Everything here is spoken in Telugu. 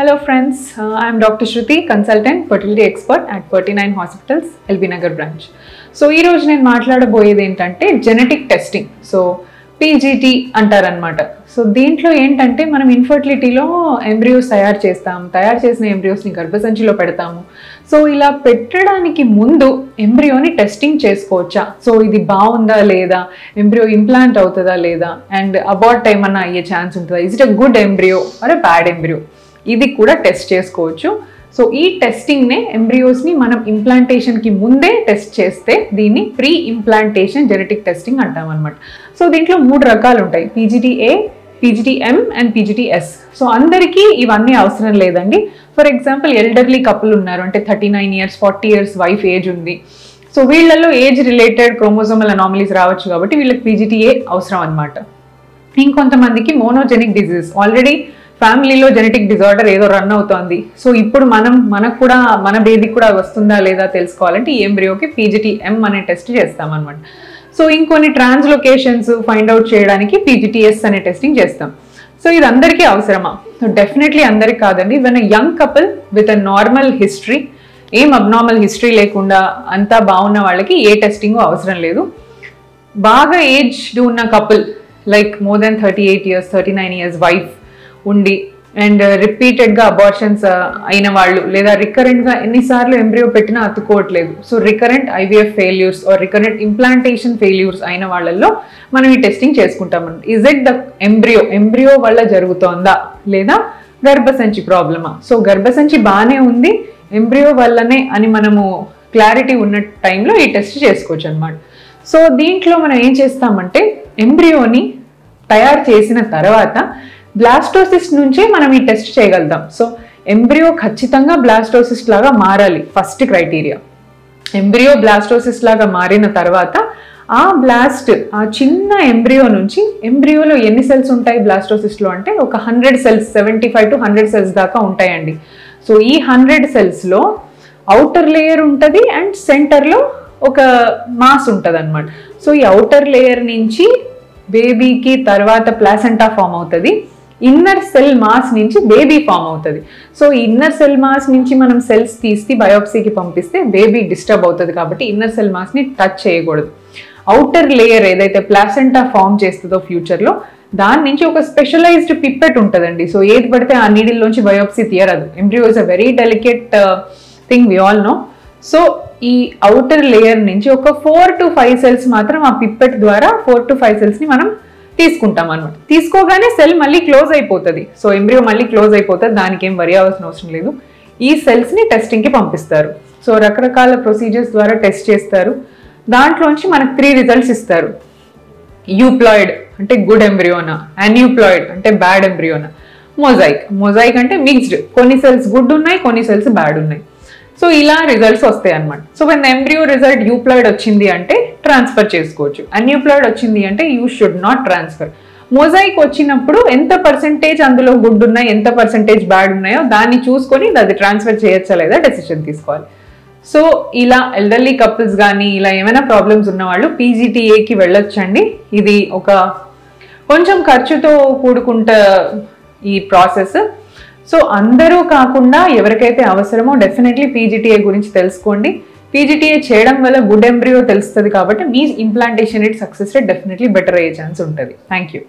Hello friends, I am Dr. Shruti, consultant, fertility expert at 39 Hospitals, LB Nagar branch. So, ee roju nenu maatlaadaboyedi entante genetic testing. So, PGT antaranamata. So, deentlo entante manam infertility lo embryos తయారు చేసిన embryos ని గర్భసంచిలో పెడతాము. సో ఇలా పెట్టడానికి ముందు ఎంబ్రియోని టెస్టింగ్ చేసుకోవచ్చా, సో ఇది బాగుందా లేదా, ఎంబ్రియో ఇంప్లాంట్ అవుతుందా లేదా, అండ్ అబార్ట్ ఏమన్నా అయ్యే ఛాన్స్ ఉంటుందా, is it a good embryo or a bad embryo, ఇది కూడా టెస్ట్ చేసుకోవచ్చు. సో ఈ టెస్టింగ్నే ఎంబ్రియోస్ని మనం ఇంప్లాంటేషన్కి ముందే టెస్ట్ చేస్తే దీన్ని ప్రీ ఇంప్లాంటేషన్ జెనెటిక్ టెస్టింగ్ అంటాం అనమాట. సో దీంట్లో 3 రకాలు ఉంటాయి, PGT-A, PGT-M and PGT-S. So అందరికీ ఇవన్నీ అవసరం లేదండి. ఫర్ ఎగ్జాంపుల్ ఎల్డర్లీ కపుల్ ఉన్నారు, అంటే 39 years 40 years వైఫ్ ఏజ్ ఉంది. సో వీళ్ళల్లో ఏజ్ రిలేటెడ్ క్రోమోజోమల్ అనామలీస్ రావచ్చు కాబట్టి వీళ్ళకి PGT-A అవసరం అనమాట. ఇంకొంతమందికి మోనోజెనిక్ డిజీజ్, ఆల్రెడీ ఫ్యామిలీలో జెనెటిక్ డిజార్డర్ ఏదో రన్ అవుతోంది, సో ఇప్పుడు మనకు కూడా మన బేబీకి కూడా వస్తుందా లేదా తెలుసుకోవాలంటే ఈ ఎంబ్రియోకి PGT-M అనే టెస్ట్ చేస్తామన్నమాట. సో ఇంకొన్ని ట్రాన్స్లొకేషన్స్ ఫైండ్ అవుట్ చేయడానికి PGT-S అనే టెస్టింగ్ చేస్తాం. సో ఇది అందరికీ అవసరమా? సో డెఫినెట్లీ అందరికి కాదండి. When a young couple with a normal history, ఏం అబ్నార్మల్ హిస్టరీ లేకుండా అంతా బాగున్న వాళ్ళకి ఏ టెస్టింగ్ అవసరం లేదు. బాగా ఏజ్డ్ ఉన్న couple like more than 38 years 39 years wife ఉండి అండ్ రిపీటెడ్గా అబార్షన్స్ అయిన వాళ్ళు, లేదా రికరెంట్గా ఎన్నిసార్లు ఎంబ్రియో పెట్టినా అతుక్కోవట్లేదు, so recurrent IVF failures or recurrent implantation failures అయిన వాళ్ళల్లో మనం ఈ టెస్టింగ్ చేసుకుంటామన్నమాట. ఇజ్ ఇట్ ద ఎంబ్రియో వల్ల జరుగుతోందా లేదా గర్భసంచి ప్రాబ్లమా? సో గర్భసంచి బాగానే ఉంది, ఎంబ్రియో వల్లనే అని మనము క్లారిటీ ఉన్న టైంలో ఈ టెస్ట్ చేసుకోవచ్చు అనమాట. సో దీంట్లో మనం ఏం చేస్తామంటే ఎంబ్రియోని తయారు చేసిన తర్వాత బ్లాస్టోసిస్ట్ నుంచే మనం ఈ టెస్ట్ చేయగలుగుతాం. సో ఎంబ్రియో ఖచ్చితంగా బ్లాస్టోసిస్ట్ లాగా మారాలి, ఫస్ట్ క్రైటీరియా. ఎంబ్రియో బ్లాస్టోసిస్ట్ లాగా మారిన తర్వాత ఆ చిన్న ఎంబ్రియో నుంచి, ఎంబ్రియోలో ఎన్ని సెల్స్ ఉంటాయి బ్లాస్టోసిస్ట్లో అంటే ఒక 100 cells, 75 to 100 cells దాకా ఉంటాయండి. సో ఈ 100 cellsలో అవుటర్ లేయర్ ఉంటుంది అండ్ సెంటర్లో ఒక మాస్ ఉంటుంది అనమాట. సో ఈ అవుటర్ లేయర్ నుంచి బేబీకి తర్వాత ప్లాసెంటా ఫామ్ అవుతుంది, ఇన్నర్ సెల్ మాస్ నుంచి బేబీ ఫామ్ అవుతుంది. సో ఇన్నర్ సెల్ మాస్ నుంచి మనం సెల్స్ తీసి బయోప్సీకి పంపిస్తే బేబీ డిస్టర్బ్ అవుతుంది కాబట్టి ఇన్నర్ సెల్ మాస్ని టచ్ చేయకూడదు. అవుటర్ లేయర్ ఏదైతే ప్లాసెంటా ఫామ్ చేస్తుందో ఫ్యూచర్లో, దాని నుంచి ఒక స్పెషలైజ్డ్ పిప్పెట్ ఉంటుందండి. సో ఏది పడితే ఆ నీడిల్లోంచి బయోప్సీ తీయరాదు. Embryo is a very delicate thing, we all know. So ఈ అవుటర్ లేయర్ నుంచి ఒక 4 to 5 cells మాత్రం ఆ పిప్పెట్ ద్వారా 4 to 5 cellsని మనం తీసుకుంటాం అనమాట. తీసుకోగానే సెల్ మళ్ళీ క్లోజ్ అయిపోతుంది. సో ఎంబ్రియో మళ్ళీ క్లోజ్ అయిపోతుంది, దానికి ఏం వరి అవ్వాల్సిన అవసరం లేదు. ఈ సెల్స్ని టెస్టింగ్కి పంపిస్తారు. సో రకరకాల ప్రొసీజర్స్ ద్వారా టెస్ట్ చేస్తారు. దాంట్లోంచి మనకు 3 రిజల్ట్స్ ఇస్తారు. యూప్లాయిడ్ అంటే గుడ్ ఎంబ్రియోనా, అన్యూప్లాయిడ్ అంటే బ్యాడ్ ఎంబ్రియోనా, మొజాయిక్ అంటే మిక్స్డ్, కొన్ని సెల్స్ గుడ్ ఉన్నాయి, కొన్ని సెల్స్ బ్యాడ్ ఉన్నాయి. సో ఇలా రిజల్ట్స్ వస్తాయి అనమాట. సో వెన్ ఎంబ్రియో రిజల్ట్ యూప్లాయిడ్ వచ్చింది అంటే ట్రాన్స్ఫర్ చేసుకోవచ్చు, అన్యూప్లాయిడ్ వచ్చింది అంటే you should not transfer. Mosaic వచ్చినప్పుడు ఎంత పర్సెంటేజ్ అందులో గుడ్ ఉన్నాయి, ఎంత పర్సెంటేజ్ బ్యాడ్ ఉన్నాయో దాన్ని చూసుకొని అది ట్రాన్స్ఫర్ చేయొచ్చా లేదా డెసిషన్ తీసుకోవాలి. సో ఇలా ఎల్డర్లీ కపుల్స్ కానీ ఇలా ఏమైనా ప్రాబ్లమ్స్ ఉన్నవాళ్ళు PGT-Aకి వెళ్ళొచ్చండి. ఇది ఒక కొంచెం ఖర్చుతో కూడుకుంట ఈ ప్రాసెస్. సో అందరూ కాకుండా ఎవరికైతే అవసరమో డెఫినెట్లీ PGT-A గురించి తెలుసుకోండి. PGT-A చేయడం వల్ల గుడ్ ఎంబ్రియో తెలుస్తుంది కాబట్టి మీ implantation rate, success rate definitely better అయ్యే ఛాన్స్ ఉంటుంది. Thank you.